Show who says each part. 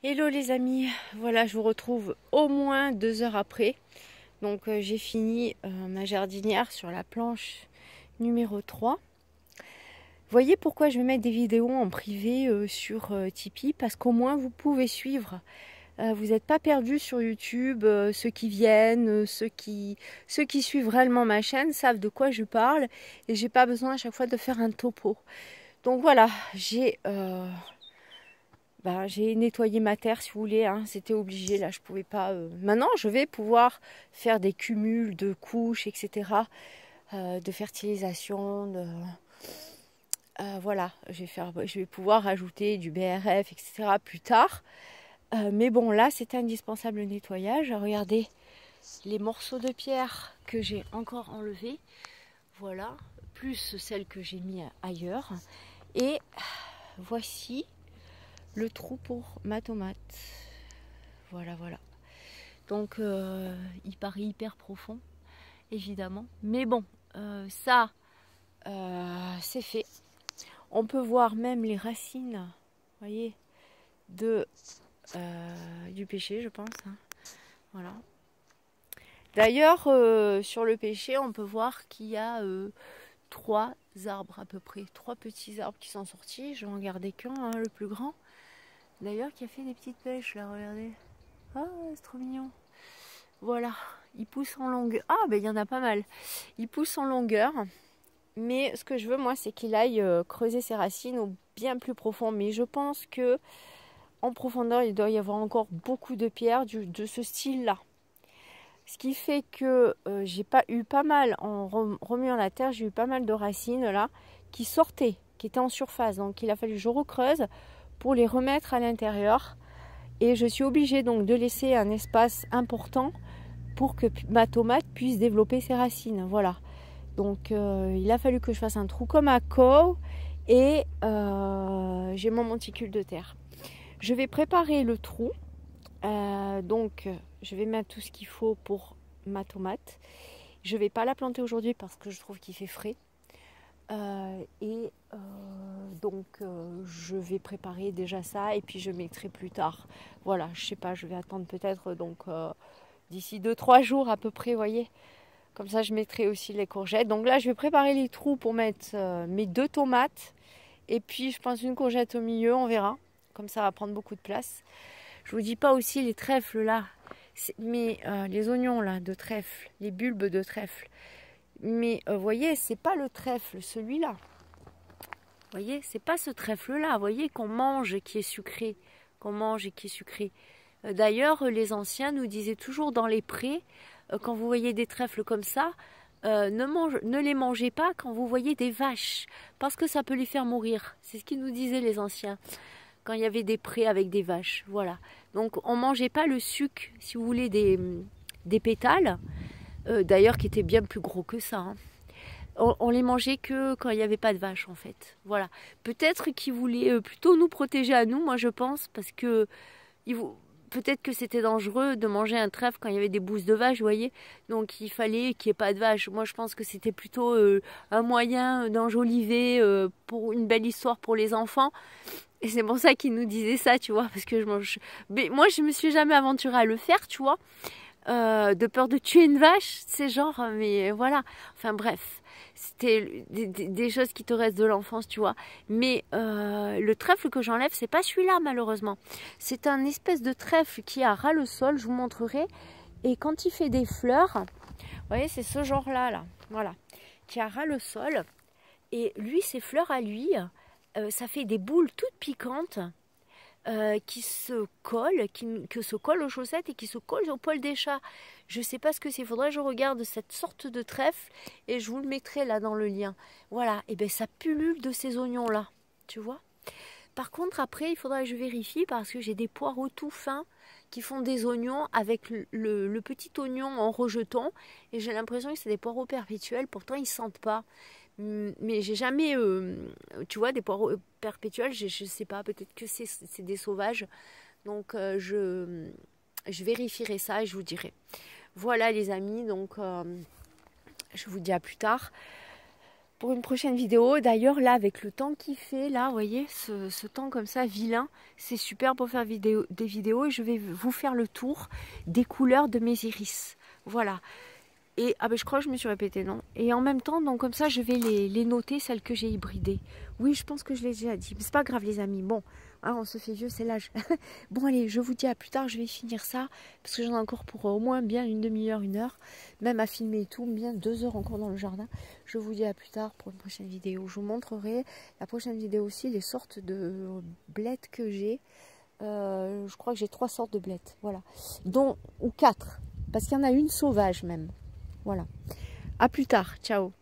Speaker 1: Hello les amis, voilà je vous retrouve au moins 2 heures après. Donc j'ai fini ma jardinière sur la planche numéro 3. Voyez pourquoi je vais mettre des vidéos en privé sur Tipeee, parce qu'au moins vous pouvez suivre. Vous n'êtes pas perdus sur YouTube, ceux qui viennent, ceux qui suivent réellement ma chaîne savent de quoi je parle et j'ai pas besoin à chaque fois de faire un topo. Donc voilà, j'ai nettoyé ma terre si vous voulez, hein. C'était obligé, là je pouvais pas. Maintenant je vais pouvoir faire des cumuls de couches, etc. De fertilisation, voilà, je vais pouvoir ajouter du BRF, etc. plus tard. Mais bon, là c'est indispensable le nettoyage. Regardez les morceaux de pierre que j'ai encore enlevés, voilà, plus celles que j'ai mis ailleurs. Et voici le trou pour ma tomate. Voilà. Donc il paraît hyper profond, évidemment. Mais bon, ça, c'est fait. On peut voir même les racines, voyez, du pêcher, je pense. Hein. Voilà. D'ailleurs, sur le pêcher, on peut voir qu'il y a 3 arbres à peu près. 3 petits arbres qui sont sortis. Je vais en garder qu'un, hein, le plus grand. D'ailleurs, qui a fait des petites pêches, là, regardez. Ah, c'est trop mignon. Voilà, il pousse en longueur. Ah, ben il y en a pas mal. Il pousse en longueur. Mais ce que je veux, moi, c'est qu'il aille creuser ses racines au bien plus profond. Mais je pense que en profondeur, il doit y avoir encore beaucoup de pierres de ce style-là. Ce qui fait que j'ai pas eu pas mal, en remuant la terre, j'ai eu pas mal de racines là qui sortaient, qui étaient en surface. Donc il a fallu que je recreuse pour les remettre à l'intérieur. Et je suis obligée donc de laisser un espace important pour que ma tomate puisse développer ses racines. Voilà. Donc il a fallu que je fasse un trou comme à Co et j'ai mon monticule de terre. Je vais préparer le trou. Donc je vais mettre tout ce qu'il faut pour ma tomate. Je ne vais pas la planter aujourd'hui parce que je trouve qu'il fait frais. Donc je vais préparer déjà ça et puis je mettrai plus tard. Voilà, je sais pas, je vais attendre peut-être donc d'ici 2-3 jours à peu près, vous voyez. Comme ça je mettrai aussi les courgettes. Donc là je vais préparer les trous pour mettre mes 2 tomates et puis je pense une courgette au milieu, on verra. Comme ça va prendre beaucoup de place. Je vous dis pas aussi les trèfles là, mais les oignons là de trèfle, les bulbes de trèfle. Mais voyez, c'est pas le trèfle celui-là. Voyez, c'est pas ce trèfle-là, voyez, qu'on mange et qui est sucré. D'ailleurs, les anciens nous disaient toujours dans les prés, quand vous voyez des trèfles comme ça, ne les mangez pas quand vous voyez des vaches, parce que ça peut les faire mourir. C'est ce qu'ils nous disaient les anciens, quand il y avait des prés avec des vaches. Voilà. Donc on mangeait pas le suc, si vous voulez, des pétales, d'ailleurs qui étaient bien plus gros que ça. Hein. On les mangeait que quand il n'y avait pas de vaches en fait. Voilà. Peut-être qu'ils voulaient plutôt nous protéger à nous, moi je pense, parce que peut-être que c'était dangereux de manger un trèfle quand il y avait des bousses de vaches, vous voyez. Donc il fallait qu'il n'y ait pas de vaches. Moi je pense que c'était plutôt un moyen d'enjoliver pour une belle histoire pour les enfants. Et c'est pour ça qu'ils nous disaient ça, tu vois, parce que mais moi je me suis jamais aventurée à le faire, tu vois. De peur de tuer une vache, c'est genre, mais voilà. Enfin bref, c'était des choses qui te restent de l'enfance, tu vois. Mais le trèfle que j'enlève, c'est pas celui-là malheureusement. C'est un espèce de trèfle qui a ras le sol, je vous montrerai. Et quand il fait des fleurs, vous voyez, c'est ce genre-là, là, voilà, qui a ras le sol. Et lui, ses fleurs à lui, ça fait des boules toutes piquantes. Qui se collent aux chaussettes et qui se collent au poil des chats. Je sais pas ce que c'est, il faudrait que je regarde cette sorte de trèfle et je vous le mettrai là dans le lien. Voilà, et bien ça pullule de ces oignons là, tu vois. Par contre après il faudra que je vérifie parce que j'ai des poireaux tout fins qui font des oignons avec le petit oignon en rejeton et j'ai l'impression que c'est des poireaux perpétuels, pourtant ils sentent pas. Mais j'ai jamais, tu vois, des poireaux perpétuels, je sais pas, peut-être que c'est des sauvages. Donc je vérifierai ça et je vous dirai. Voilà les amis, donc je vous dis à plus tard. pour une prochaine vidéo. D'ailleurs, là, avec le temps qu'il fait, là, vous voyez, ce temps comme ça, vilain, c'est super pour faire des vidéos. Et je vais vous faire le tour des couleurs de mes iris. Voilà. Et ah ben, je crois que je me suis répétée, non? Et en même temps, donc comme ça, je vais les noter, celles que j'ai hybridées. Oui, je pense que je l'ai déjà dit. Mais c'est pas grave, les amis. Bon, hein, on se fait vieux, c'est l'âge. Bon, allez, je vous dis à plus tard. Je vais finir ça. Parce que j'en ai encore pour au moins bien une demi-heure, 1 heure. Même à filmer et tout. Bien 2 heures encore dans le jardin. Je vous dis à plus tard pour une prochaine vidéo. Je vous montrerai la prochaine vidéo aussi les sortes de blettes que j'ai. Je crois que j'ai 3 sortes de blettes. Voilà. Ou 4. Parce qu'il y en a une sauvage même. Voilà. À plus tard. Ciao.